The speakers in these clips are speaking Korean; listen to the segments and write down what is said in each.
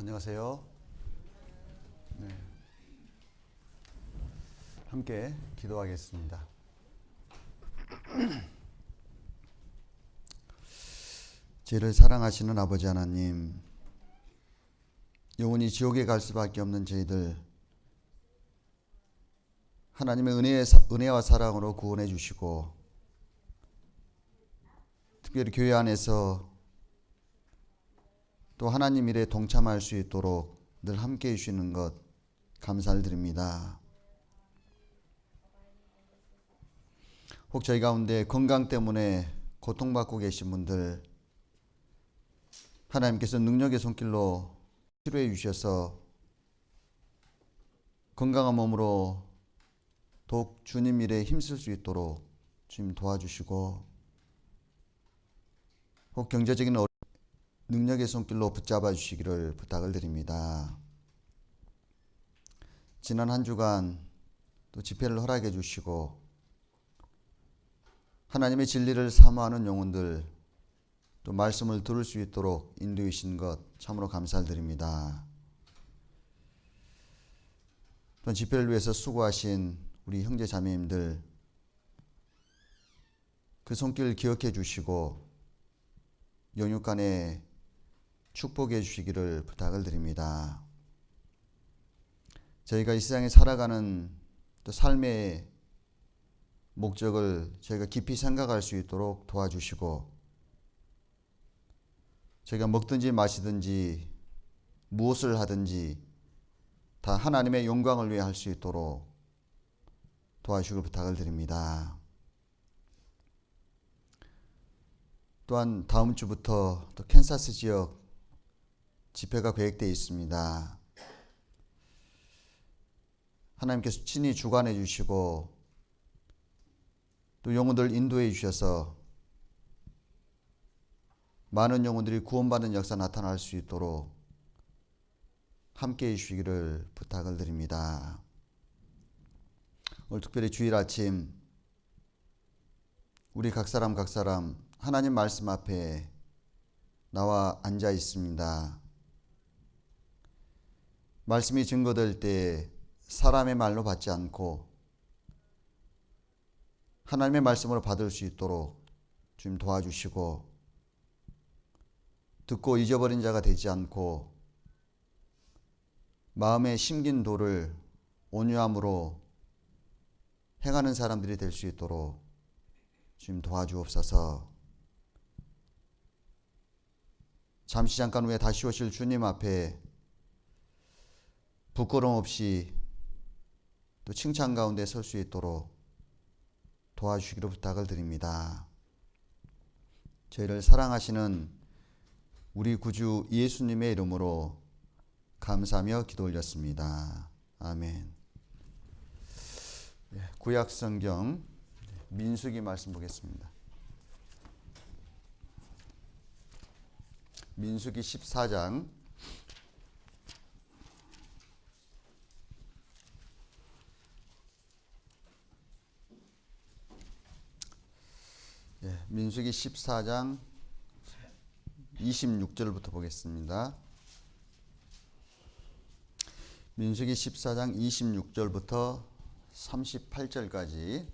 안녕하세요. 네. 함께 기도하겠습니다. 저희를 사랑하시는 아버지 하나님, 영원히 지옥에 갈 수밖에 없는 저희들, 하나님의 은혜와 사랑으로 구원해 주시고, 특별히 교회 안에서 또 하나님 일에 동참할 수 있도록 늘 함께 해주시는 것 감사를 드립니다. 혹 저희 가운데 건강 때문에 고통받고 계신 분들, 하나님께서 능력의 손길로 치료해 주셔서 건강한 몸으로 더욱 주님 일에 힘쓸 수 있도록 주님 도와주시고, 혹 경제적인 능력의 손길로 붙잡아 주시기를 부탁을 드립니다. 지난 한 주간 또 집회를 허락해 주시고 하나님의 진리를 사모하는 영혼들, 또 말씀을 들을 수 있도록 인도해 주신 것 참으로 감사를 드립니다. 또 집회를 위해서 수고하신 우리 형제 자매님들, 그 손길을 기억해 주시고 영육간에 축복해 주시기를 부탁을 드립니다. 저희가 이 세상에 살아가는 또 삶의 목적을 저희가 깊이 생각할 수 있도록 도와주시고, 저희가 먹든지 마시든지 무엇을 하든지 다 하나님의 영광을 위해 할 수 있도록 도와주시길 부탁을 드립니다. 또한 다음 주부터 또 캔사스 지역 집회가 계획되어 있습니다. 하나님께서 친히 주관해 주시고 또 영혼들 인도해 주셔서 많은 영혼들이 구원받는 역사 나타날 수 있도록 함께해 주시기를 부탁을 드립니다. 오늘 특별히 주일 아침 우리 각 사람 하나님 말씀 앞에 나와 앉아 있습니다. 말씀이 증거될 때 사람의 말로 받지 않고 하나님의 말씀으로 받을 수 있도록 주님 도와주시고, 듣고 잊어버린 자가 되지 않고 마음에 심긴 도를 온유함으로 행하는 사람들이 될 수 있도록 주님 도와주옵소서. 잠깐 후에 다시 오실 주님 앞에 부끄러움 없이 또 칭찬 가운데 설 수 있도록 도와주시기로 부탁을 드립니다. 저희를 사랑하시는 우리 구주 예수님의 이름으로 감사하며 기도 올렸습니다. 아멘. 구약 성경 민수기 말씀 보겠습니다. 민수기 14장 민수기 14장 26절부터 보겠습니다. 민수기 14장 26절부터 38절까지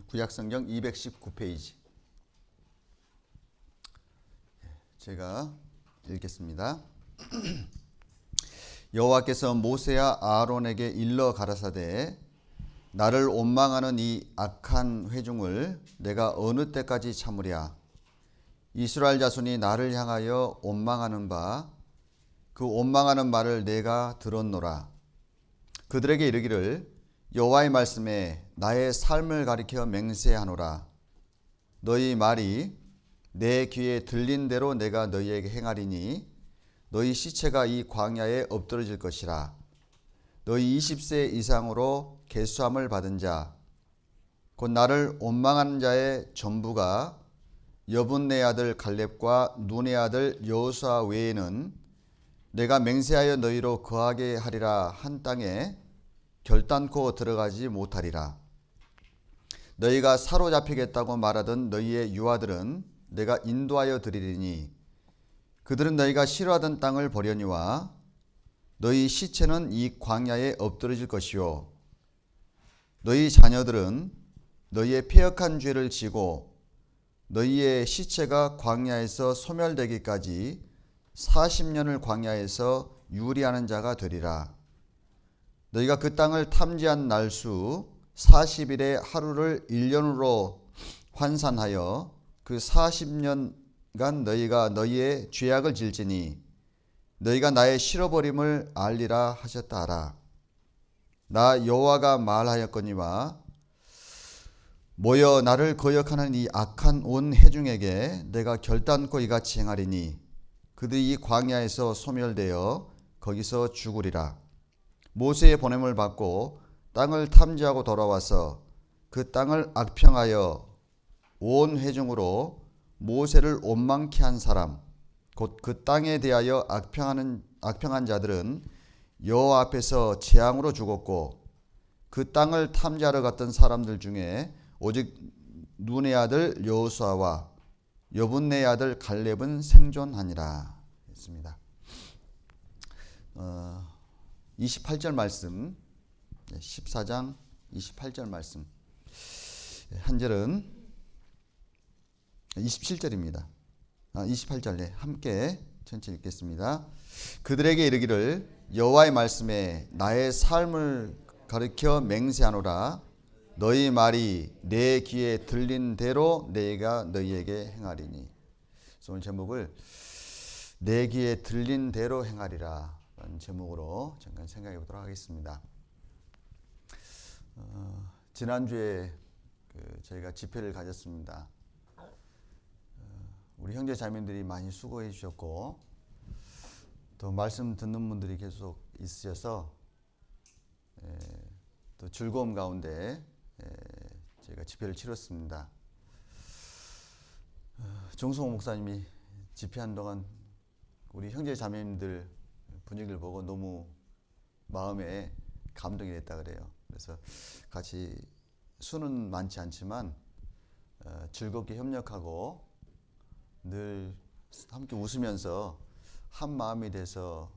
구약성경 219페이지 제가 읽겠습니다. 여호와께서 모세와 아론에게 일러 가라사대, 나를 원망하는 이 악한 회중을 내가 어느 때까지 참으랴. 이스라엘 자손이 나를 향하여 원망하는 바 그 원망하는 말을 내가 들었노라. 그들에게 이르기를, 여호와의 말씀에 나의 삶을 가리켜 맹세하노라. 너희 말이 내 귀에 들린 대로 내가 너희에게 행하리니 너희 시체가 이 광야에 엎드러질 것이라. 너희 20세 이상으로 계수함을 받은 자, 곧 나를 원망하는 자의 전부가 여분네 아들 갈렙과 눈의 아들 여호수아 외에는 내가 맹세하여 너희로 거하게 하리라 한 땅에 결단코 들어가지 못하리라. 너희가 사로잡히겠다고 말하던 너희의 유아들은 내가 인도하여 드리리니 그들은 너희가 싫어하던 땅을 보려니와 너희 시체는 이 광야에 엎드러질 것이요 너희 자녀들은 너희의 패역한 죄를 지고 너희의 시체가 광야에서 소멸되기까지 40년을 광야에서 유리하는 자가 되리라. 너희가 그 땅을 탐지한 날수 40일의 하루를 1년으로 환산하여 그 40년간 너희가 너희의 죄악을 질지니 너희가 나의 실어버림을 알리라 하셨다 하라. 나 여호와가 말하였거니와 모여 나를 거역하는 이 악한 온 회중에게 내가 결단코 이같이 행하리니 그들이 이 광야에서 소멸되어 거기서 죽으리라. 모세의 보냄을 받고 땅을 탐지하고 돌아와서 그 땅을 악평하여 온 회중으로 모세를 원망케 한 사람 곧 그 땅에 대하여 악평한 자들은 여호와 앞에서 재앙으로 죽었고 그 땅을 탐지하러 갔던 사람들 중에 오직 눈의 아들 여호수아와 여분네의 아들 갈렙은 생존하니라 했습니다. 28절 말씀 14장 28절 말씀 한 절은 27절입니다. 28절 함께 천천히 읽겠습니다. 그들에게 이르기를 여호와의 말씀에 나의 삶을 가르쳐 맹세하노라. 너희 말이 내 귀에 들린 대로 내가 너희에게 행하리니. 오늘 제목을 내 귀에 들린 대로 행하리라 라는 제목으로 잠깐 생각해 보도록 하겠습니다. 지난주에 저희가 집회를 가졌습니다. 우리 형제 자매들이 많이 수고해 주셨고 또 말씀 듣는 분들이 계속 있으셔서 또 즐거움 가운데 저희가 집회를 치렀습니다. 정승호 목사님이 집회한 동안 우리 형제 자매님들 분위기를 보고 너무 마음에 감동이 됐다 그래요. 그래서 같이 수는 많지 않지만 즐겁게 협력하고 늘 함께 웃으면서 한 마음이 돼서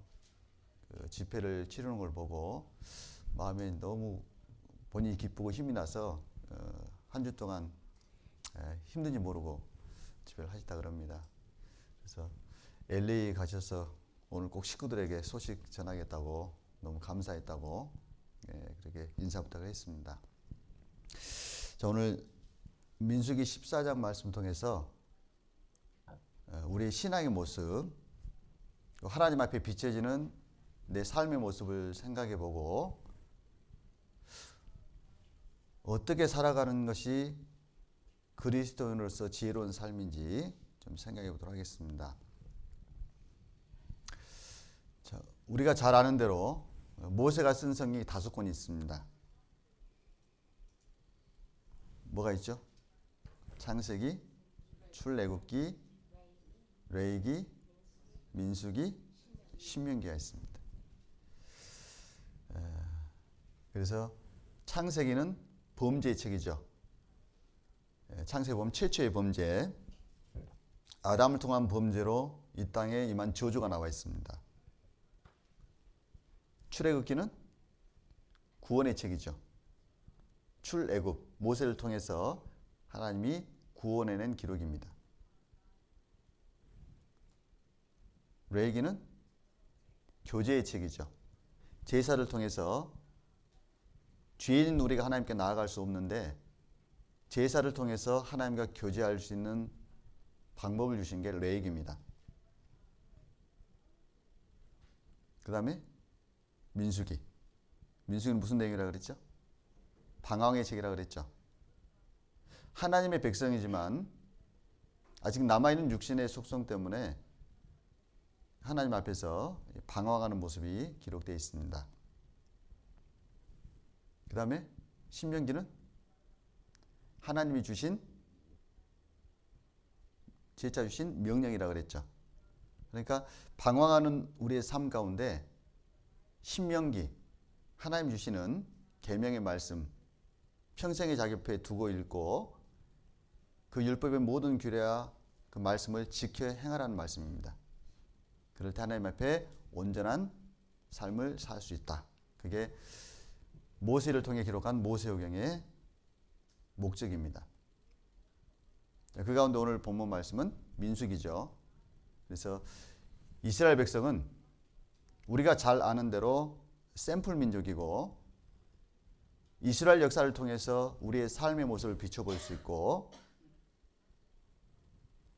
집회를 치르는 걸 보고 마음에 너무 본인이 기쁘고 힘이 나서 한 주 동안 힘든지 모르고 집회를 하셨다 그럽니다. 그래서 LA 가셔서 오늘 꼭 식구들에게 소식 전하겠다고 너무 감사했다고 그렇게 인사 부탁을 했습니다. 자, 오늘 민수기 14장 말씀 통해서 우리의 신앙의 모습, 하나님 앞에 비춰지는 내 삶의 모습을 생각해 보고 어떻게 살아가는 것이 그리스도인으로서 지혜로운 삶인지 좀 생각해 보도록 하겠습니다. 자, 우리가 잘 아는 대로 모세가 쓴 성경이 5권이 있습니다. 뭐가 있죠? 창세기, 출애굽기, 레위기, 민수기, 신명기가 있습니다. 그래서 창세기는 범죄의 책이죠. 창세기 보면 최초의 범죄, 아담을 통한 범죄로 이 땅에 임한 저주가 나와 있습니다. 출애굽기는 구원의 책이죠. 출애굽, 모세를 통해서 하나님이 구원해낸 기록입니다. 레위기는 교제의 책이죠. 제사를 통해서 죄인인 우리가 하나님께 나아갈 수 없는데 제사를 통해서 하나님과 교제할 수 있는 방법을 주신 게 레위기입니다. 그 다음에 민수기. 민수기는 무슨 내용이라고 그랬죠? 방황의 책이라고 그랬죠. 하나님의 백성이지만 아직 남아있는 육신의 속성 때문에 하나님 앞에서 방황하는 모습이 기록되어 있습니다. 그 다음에 신명기는 하나님이 주신 제자 주신 명령이라고 그랬죠. 그러니까 방황하는 우리의 삶 가운데 신명기 하나님 주시는 계명의 말씀 평생에 자기 옆에 두고 읽고 그 율법의 모든 규례와 그 말씀을 지켜 행하라는 말씀입니다. 그럴 때 하나님 앞에 온전한 삶을 살 수 있다. 그게 모세를 통해 기록한 모세오경의 목적입니다. 그 가운데 오늘 본문 말씀은 민수기죠. 그래서 이스라엘 백성은 우리가 잘 아는 대로 샘플 민족이고 이스라엘 역사를 통해서 우리의 삶의 모습을 비춰볼 수 있고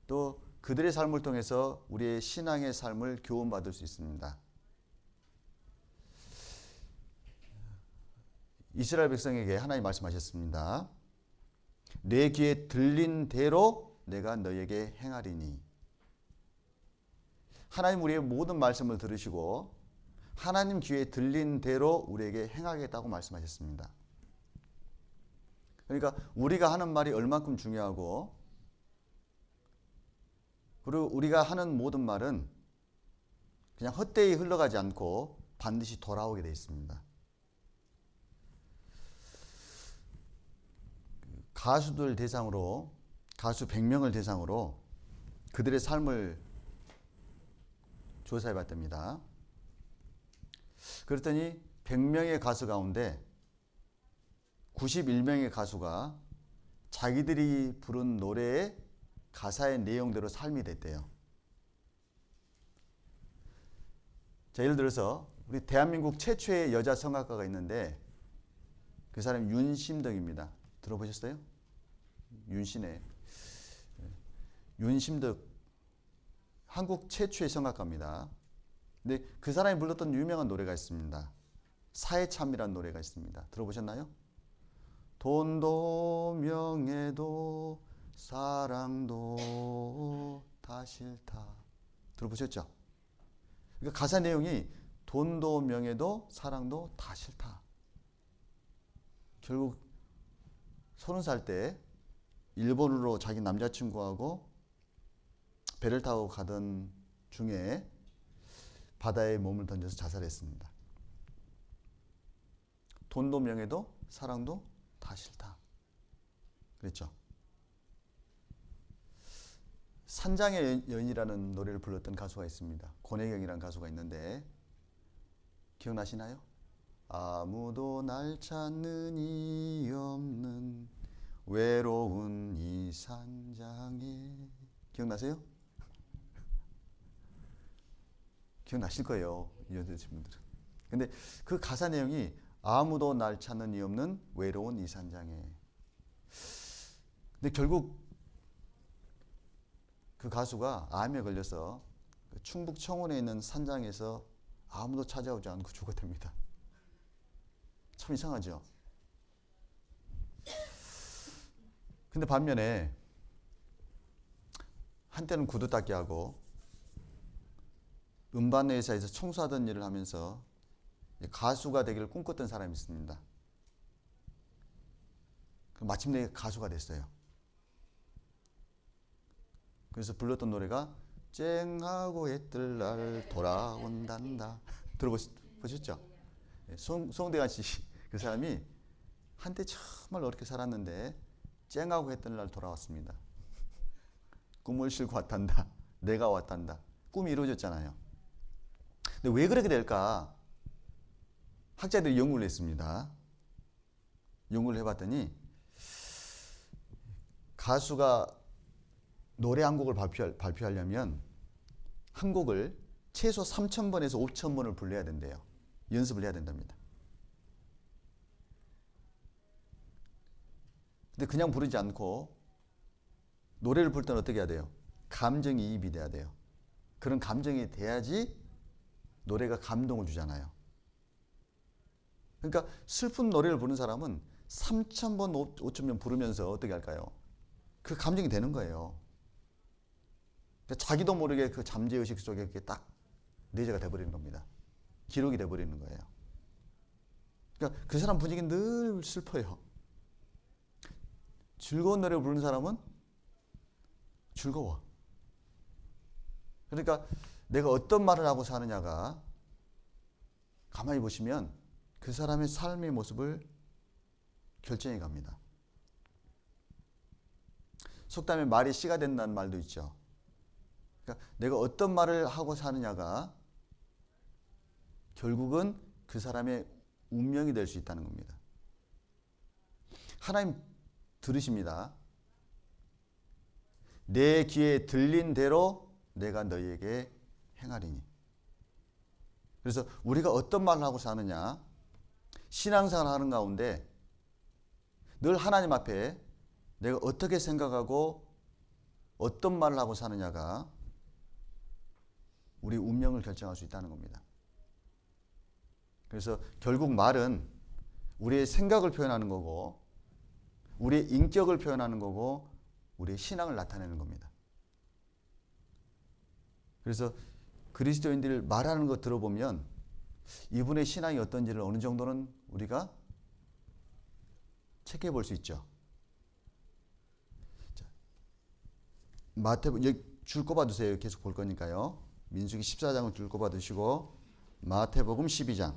또 그들의 삶을 통해서 우리의 신앙의 삶을 교훈받을 수 있습니다. 이스라엘 백성에게 하나님 말씀하셨습니다. 내 귀에 들린 대로 내가 너에게 행하리니. 하나님 우리의 모든 말씀을 들으시고 하나님 귀에 들린 대로 우리에게 행하겠다고 말씀하셨습니다. 그러니까 우리가 하는 말이 얼만큼 중요하고 그리고 우리가 하는 모든 말은 그냥 헛되이 흘러가지 않고 반드시 돌아오게 되어 있습니다. 가수들 대상으로 가수 100명을 대상으로 그들의 삶을 조사해 봤답니다. 그랬더니 100명의 가수 가운데 91명의 가수가 자기들이 부른 노래의 가사의 내용대로 삶이 됐대요. 자, 예를 들어서 우리 대한민국 최초의 여자 성악가가 있는데 그 사람이 윤심덕입니다. 들어보셨어요? 윤신의 윤심덕 한국 최초의 성악가입니다. 근데 그 사람이 불렀던 유명한 노래가 있습니다. 사해참이라는 노래가 있습니다. 들어보셨나요? 돈도 명예도 사랑도 다 싫다. 들어보셨죠? 그러니까 가사 내용이 돈도 명예도 사랑도 다 싫다. 결국 30살 때 일본으로 자기 남자친구하고 배를 타고 가던 중에 바다에 몸을 던져서 자살했습니다. 돈도 명예도 사랑도 다 싫다. 그랬죠. 산장의 여인이라는 노래를 불렀던 가수가 있습니다. 권혜경이라는 가수가 있는데 기억나시나요? 아무도 날 찾는 이 없는 외로운 이 산장에. 기억나세요? 기억나실 거예요. 이어 들으신 분들은. 근데 그 가사 내용이 아무도 날 찾는 이 없는 외로운 이 산장에. 근데 결국 그 가수가 암에 걸려서 충북 청원에 있는 산장에서 아무도 찾아오지 않고 죽었답니다. 참 이상하죠. 근데 반면에 한때는 구두 닦기 하고 음반 회사에서 청소하던 일을 하면서 가수가 되기를 꿈꿨던 사람이 있습니다. 마침내 가수가 됐어요. 그래서 불렀던 노래가 쨍하고 해뜰 날 돌아온단다. 들어보셨죠? 송대관 씨, 그 사람이 한때 정말 어렵게 살았는데 쨍하고 해뜰 날 돌아왔습니다. 꿈을 싣고 왔단다. 내가 왔단다. 꿈이 이루어졌잖아요. 근데 왜 그렇게 될까? 학자들이 연구를 했습니다. 연구를 해봤더니 가수가 노래 한 곡을 발표하려면 한 곡을 최소 3,000번에서 5,000번을 불러야 된대요. 연습을 해야 된답니다. 근데 그냥 부르지 않고 노래를 부를 때는 어떻게 해야 돼요? 감정이입이 돼야 돼요. 그런 감정이 돼야지 노래가 감동을 주잖아요. 그러니까 슬픈 노래를 부르는 사람은 3,000번, 5,000번 부르면서 어떻게 할까요? 그 감정이 되는 거예요. 자기도 모르게 그 잠재의식 속에 이렇게 딱 내재가 돼버리는 겁니다. 기록이 돼버리는 거예요. 그러니까 그 사람 분위기는 늘 슬퍼요. 즐거운 노래를 부르는 사람은 즐거워. 그러니까 내가 어떤 말을 하고 사느냐가 가만히 보시면 그 사람의 삶의 모습을 결정이 갑니다. 속담에 말이 씨가 된다는 말도 있죠. 그러니까 내가 어떤 말을 하고 사느냐가 결국은 그 사람의 운명이 될 수 있다는 겁니다. 하나님 들으십니다. 내 귀에 들린 대로 내가 너희에게 행하리니. 그래서 우리가 어떤 말을 하고 사느냐, 신앙생활 하는 가운데 늘 하나님 앞에 내가 어떻게 생각하고 어떤 말을 하고 사느냐가 우리 운명을 결정할 수 있다는 겁니다. 그래서 결국 말은 우리의 생각을 표현하는 거고, 우리의 인격을 표현하는 거고, 우리의 신앙을 나타내는 겁니다. 그래서 그리스도인들이 말하는 거 들어보면 이분의 신앙이 어떤지를 어느 정도는 우리가 체크해 볼 수 있죠. 자, 마태복음 줄 꼽아 두세요. 계속 볼 거니까요. 민수기 14장을 줄 꼽아 두시고 마태복음 12장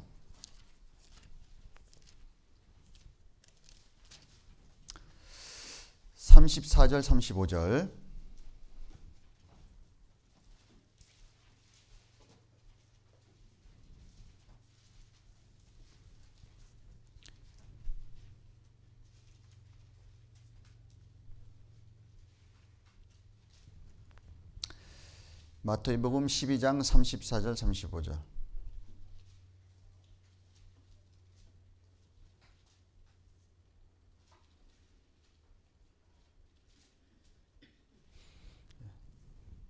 34절 35절 마태복음 12장 34절 35절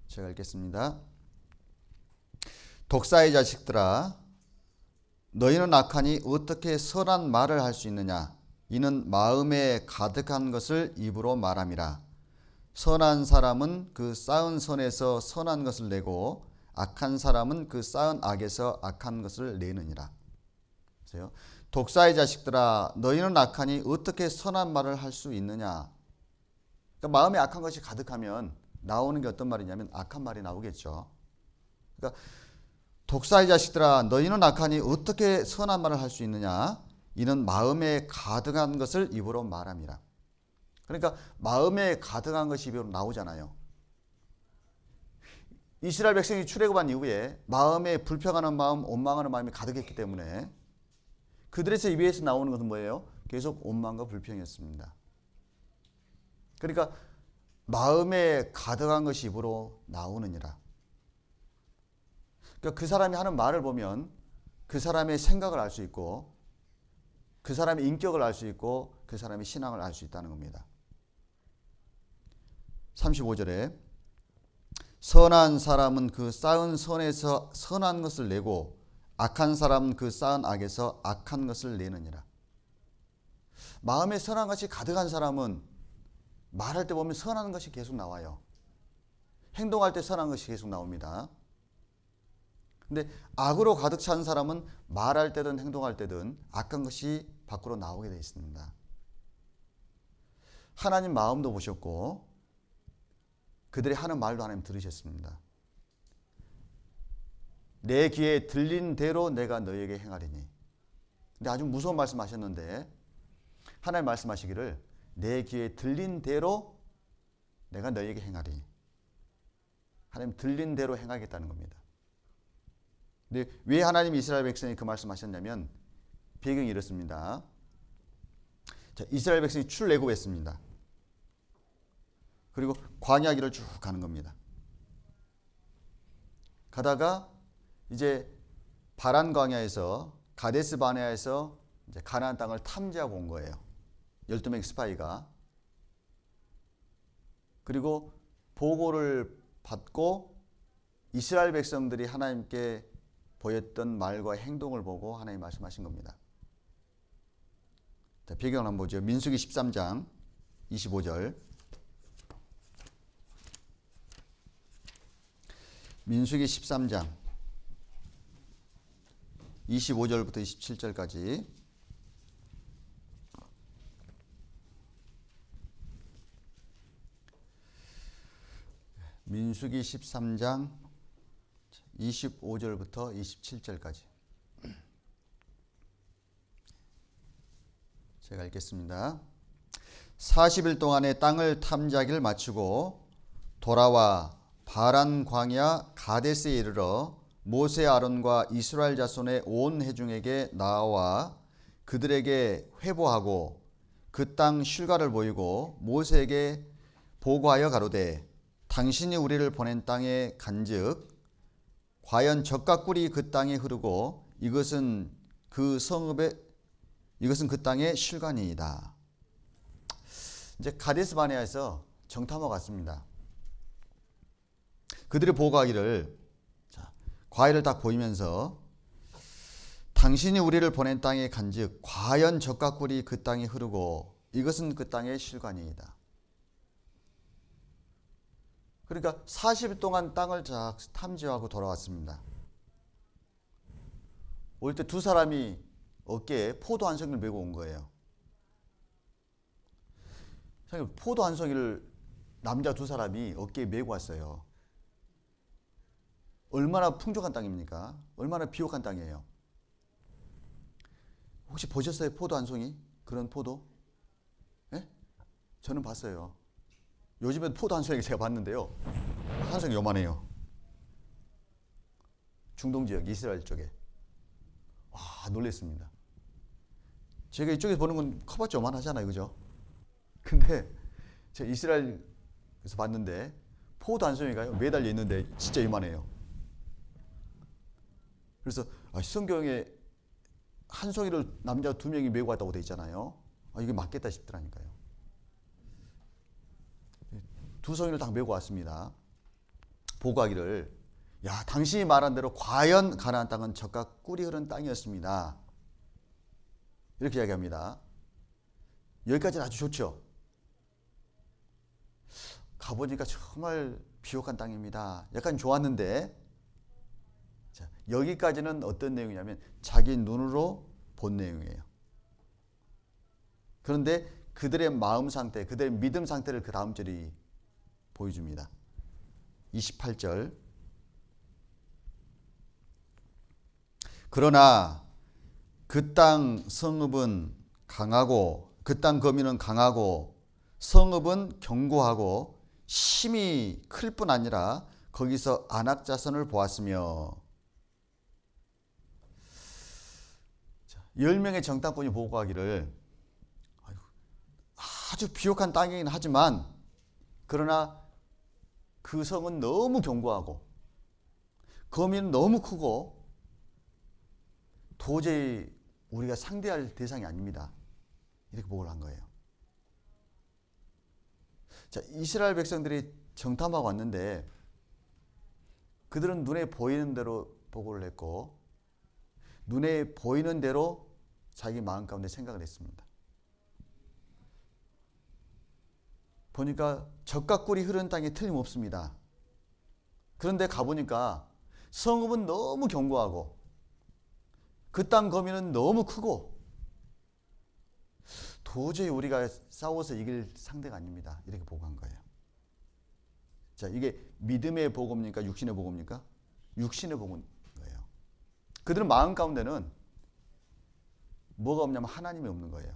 제가 읽겠습니다. 독사의 자식들아, 너희는 악하니 어떻게 선한 말을 할 수 있느냐? 이는 마음에 가득한 것을 입으로 말함이라. 선한 사람은 그 쌓은 선에서 선한 것을 내고 악한 사람은 그 쌓은 악에서 악한 것을 내느니라. 보세요. 독사의 자식들아, 너희는 악하니 어떻게 선한 말을 할 수 있느냐? 그러니까 마음에 악한 것이 가득하면 나오는 게 어떤 말이냐면 악한 말이 나오겠죠. 그러니까 독사의 자식들아, 너희는 악하니 어떻게 선한 말을 할 수 있느냐? 이는 마음에 가득한 것을 입으로 말함이라. 그러니까 마음에 가득한 것이 입으로 나오잖아요. 이스라엘 백성이 출애굽한 이후에 마음에 불평하는 마음, 원망하는 마음이 가득했기 때문에 그들의 입에서 나오는 것은 뭐예요? 계속 원망과 불평이었습니다. 그러니까 마음에 가득한 것이 입으로 나오느니라. 그러니까 그 사람이 하는 말을 보면 그 사람의 생각을 알 수 있고 그 사람의 인격을 알 수 있고 그 사람의 신앙을 알 수 있다는 겁니다. 35절에 선한 사람은 그 쌓은 선에서 선한 것을 내고 악한 사람은 그 쌓은 악에서 악한 것을 내느니라. 마음에 선한 것이 가득한 사람은 말할 때 보면 선한 것이 계속 나와요. 행동할 때 선한 것이 계속 나옵니다. 근데 악으로 가득 찬 사람은 말할 때든 행동할 때든 악한 것이 밖으로 나오게 되어 있습니다. 하나님 마음도 보셨고 그들이 하는 말도 하나님 들으셨습니다. 내 귀에 들린 대로 내가 너희에게 행하리니. 근데 아주 무서운 말씀하셨는데 하나님 말씀하시기를 내 귀에 들린 대로 내가 너희에게 행하리니. 하나님 들린 대로 행하겠다는 겁니다. 근데 왜 하나님 이스라엘 백성이 그 말씀하셨냐면 배경이 이렇습니다. 자, 이스라엘 백성이 출애굽했습니다. 그리고 광야 길을 쭉 가는 겁니다. 가다가 이제 바란 광야에서 가데스 바네아에서 이제 가나안 땅을 탐지하고 온 거예요. 12명의 스파이가. 그리고 보고를 받고 이스라엘 백성들이 하나님께 보였던 말과 행동을 보고 하나님 말씀하신 겁니다. 자, 배경을 한번 보죠. 민수기 13장 25절. 민수기 13장 25절부터 27절까지 민수기 13장 25절부터 27절까지 제가 읽겠습니다. 40일 동안의 땅을 탐지하기를 마치고 돌아와 바란 광야 가데스에 이르러 모세 아론과 이스라엘 자손의 온 회중에게 나와 그들에게 회보하고 그 땅 실과를 보이고 모세에게 보고하여 가로되 당신이 우리를 보낸 땅에 간즉 과연 젖과 꿀이 그 땅에 흐르고 이것은 그 땅의 실과니이다. 이제 가데스 바네아에서 정탐하고 갔습니다. 그들이 보고하기를 과일을 딱 보이면서 당신이 우리를 보낸 땅에 간즉 과연 젖과 꿀이 그 땅에 흐르고 이것은 그 땅의 실과니이다. 그러니까 40일 동안 땅을 쫙 탐지하고 돌아왔습니다. 올 때 두 사람이 어깨에 포도 한 송이를 메고 온 거예요. 포도 한 송이를 남자 두 사람이 어깨에 메고 왔어요. 얼마나 풍족한 땅입니까? 얼마나 비옥한 땅이에요. 혹시 보셨어요? 포도 한 송이? 그런 포도? 예? 저는 봤어요. 요즘에도 포도 한 송이 제가 봤는데요. 한 송이 요만해요. 중동 지역 이스라엘 쪽에. 와, 놀랬습니다. 제가 이쪽에서 보는 건 커봤자 요만하잖아요. 그죠? 근데 제가 이스라엘에서 봤는데 포도 한 송이가요 매달려 있는데 진짜 이만해요. 그래서 성경에 한 송이를 남자 두 명이 메고 왔다고 돼 있잖아요. 이게 맞겠다 싶더라니까요. 두 송이를 딱 메고 왔습니다. 보고하기를 당신이 말한 대로 과연 가나안 땅은 젖과 꿀이 흐른 땅이었습니다. 이렇게 이야기합니다. 여기까지는 아주 좋죠. 가보니까 정말 비옥한 땅입니다. 약간 좋았는데 자, 여기까지는 어떤 내용이냐면 자기 눈으로 본 내용이에요. 그런데 그들의 마음 상태, 그들의 믿음 상태를 그 다음 절이 보여줍니다. 28절. 그러나 그 땅 성읍은 강하고 그 땅 거민은 강하고 성읍은 견고하고 심히 클 뿐 아니라 거기서 안악 자손을 보았으며 10명의 정탐꾼이 보고하기를 아주 비옥한 땅이긴 하지만 그러나 그 성은 너무 견고하고 거민은 너무 크고 도저히 우리가 상대할 대상이 아닙니다. 이렇게 보고를 한 거예요. 자, 이스라엘 백성들이 정탐하고 왔는데 그들은 눈에 보이는 대로 보고를 했고 눈에 보이는 대로 자기 마음 가운데 생각을 했습니다. 보니까 젖과 꿀이 흐르는 땅이 틀림없습니다. 그런데 가보니까 성읍은 너무 견고하고 그 땅 거민은 너무 크고 도저히 우리가 싸워서 이길 상대가 아닙니다. 이렇게 보고한 거예요. 자, 이게 믿음의 보고입니까? 육신의 보고입니까? 육신의 보고인 거예요. 그들은 마음 가운데는 뭐가 없냐면 하나님이 없는 거예요.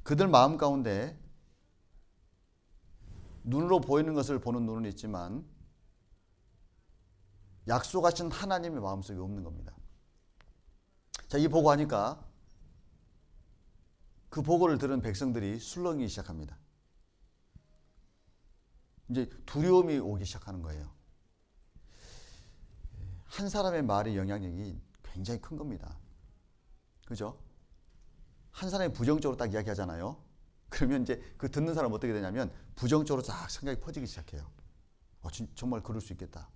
그들 마음 가운데 눈으로 보이는 것을 보는 눈은 있지만 약속하신 하나님의 마음속에 없는 겁니다. 자, 이 보고하니까 그 보고를 들은 백성들이 술렁이기 시작합니다. 이제 두려움이 오기 시작하는 거예요. 한 사람의 말의 영향력이 굉장히 큰 겁니다. 그죠? 한 사람이 부정적으로 딱 이야기하잖아요. 그러면 이제 그 듣는 사람은 어떻게 되냐면 부정적으로 딱 생각이 퍼지기 시작해요. 정말 그럴 수 있겠다.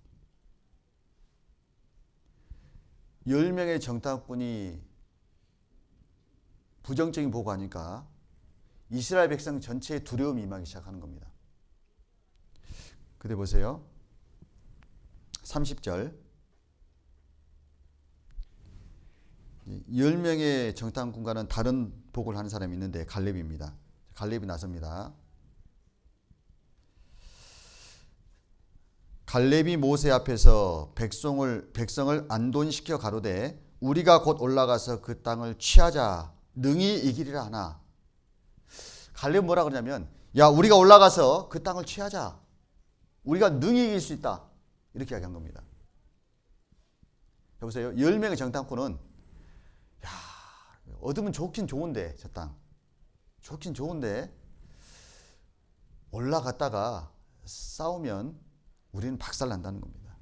10명의 정탐꾼이 부정적인 보고하니까 이스라엘 백성 전체에 두려움이 임하기 시작하는 겁니다. 그때 보세요. 30절. 10명의 정탐꾼과는 다른 보고를 하는 사람이 있는데 갈렙입니다. 갈렙이 나섭니다. 갈렙이 모세 앞에서 백성을 안돈시켜 가로되 우리가 곧 올라가서 그 땅을 취하자 능히 이기리라 하나. 갈렙은 뭐라 그러냐면, 야, 우리가 올라가서 그 땅을 취하자. 우리가 능히 이길 수 있다. 이렇게 이야기한 겁니다. 여보세요. 10명의 정탐꾼은, 야, 얻으면 좋긴 좋은데, 저 땅. 좋긴 좋은데, 올라갔다가 싸우면 우리는 박살난다는 겁니다.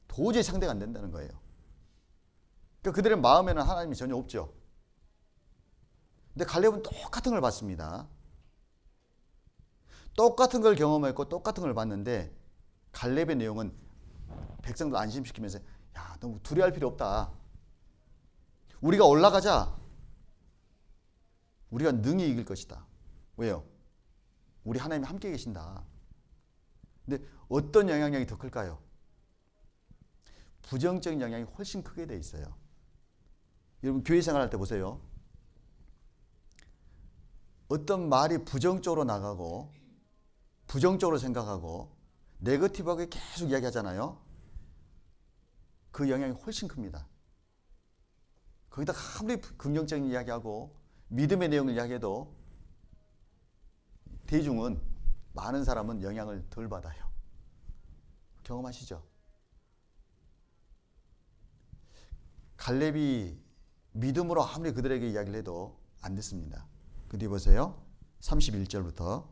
도저히 상대가 안 된다는 거예요. 그러니까 그들의 마음에는 하나님이 전혀 없죠. 근데 갈렙은 똑같은 걸 봤습니다. 똑같은 걸 경험했고 똑같은 걸 봤는데 갈렙의 내용은 백성들 안심시키면서 야, 너무 두려워할 필요 없다. 우리가 올라가자. 우리가 능히 이길 것이다. 왜요? 우리 하나님이 함께 계신다. 근데 어떤 영향력이 더 클까요? 부정적인 영향이 훨씬 크게 돼 있어요. 여러분 교회 생활할 때 보세요. 어떤 말이 부정적으로 나가고 부정적으로 생각하고 네거티브하게 계속 이야기하잖아요. 그 영향이 훨씬 큽니다. 거기다 아무리 긍정적인 이야기하고 믿음의 내용을 이야기해도 대중은, 많은 사람은 영향을 덜 받아요. 경험하시죠? 갈렙이 믿음으로 아무리 그들에게 이야기를 해도 안 됐습니다. 그 뒤에 보세요. 31절부터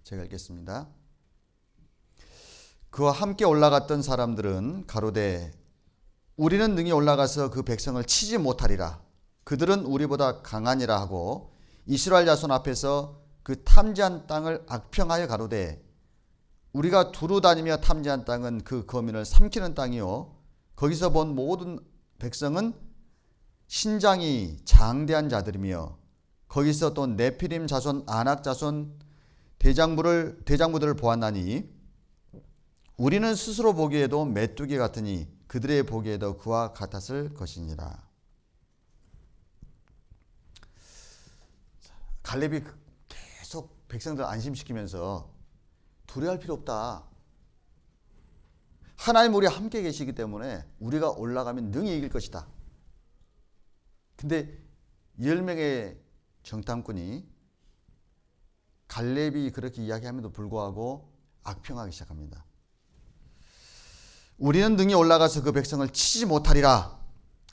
제가 읽겠습니다. 그와 함께 올라갔던 사람들은 가로되 우리는 능히 올라가서 그 백성을 치지 못하리라. 그들은 우리보다 강하니라 하고 이스라엘 자손 앞에서 그 탐지한 땅을 악평하여 가로되 우리가 두루 다니며 탐지한 땅은 그 거민을 삼키는 땅이요 거기서 본 모든 백성은 신장이 장대한 자들이며 거기서 또 네피림 자손 아낙 자손 대장부들을 보았나니 우리는 스스로 보기에도 메뚜기 같으니 그들의 보기에도 그와 같았을 것이니라. 갈렙이 계속 백성들 안심시키면서 두려워할 필요 없다. 하나님 우리와 함께 계시기 때문에 우리가 올라가면 능히 이길 것이다. 근데 10명의 정탐꾼이 갈렙이 그렇게 이야기함에도 불구하고 악평하기 시작합니다. 우리는 능히 올라가서 그 백성을 치지 못하리라.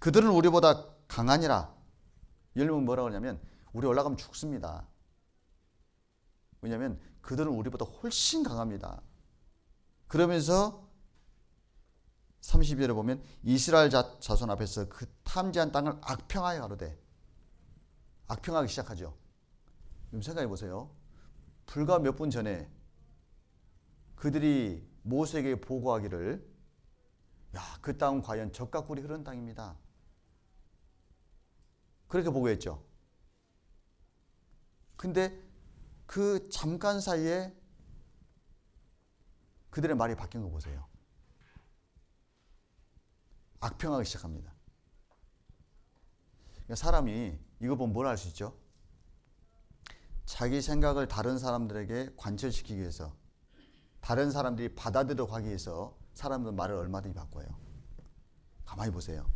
그들은 우리보다 강하니라. 10명은 뭐라고 하냐면 우리 올라가면 죽습니다. 왜냐하면 그들은 우리보다 훨씬 강합니다. 그러면서 30절에 보면 이스라엘 자손 앞에서 그 탐지한 땅을 악평하여 가로되, 악평하기 시작하죠. 좀 생각해 보세요. 불과 몇 분 전에 그들이 모세에게 보고하기를 야, 그 땅은 과연 젖과 꿀이 흐르는 땅입니다. 그렇게 보고했죠. 근데 그 잠깐 사이에 그들의 말이 바뀐 거 보세요. 악평하기 시작합니다. 그러니까 사람이 이거 보면 뭘 알 수 있죠? 자기 생각을 다른 사람들에게 관철시키기 위해서, 다른 사람들이 받아들여 가기 위해서 사람들 말을 얼마든지 바꿔요. 가만히 보세요.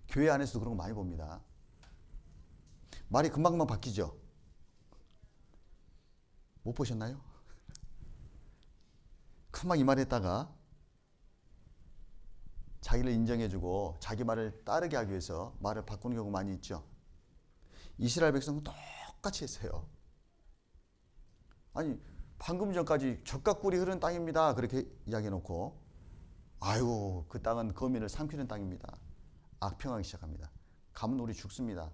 교회 안에서도 그런 거 많이 봅니다. 말이 금방금방 바뀌죠. 못 보셨나요? 금방 이 말 했다가 자기를 인정해주고 자기 말을 따르게 하기 위해서 말을 바꾸는 경우가 많이 있죠. 이스라엘 백성은 똑같이 했어요. 아니 방금 전까지 젖과 꿀이 흐르는 땅입니다. 그렇게 이야기해놓고 아유 그 땅은 거민을 삼키는 땅입니다. 악평하기 시작합니다. 가면 우리 죽습니다.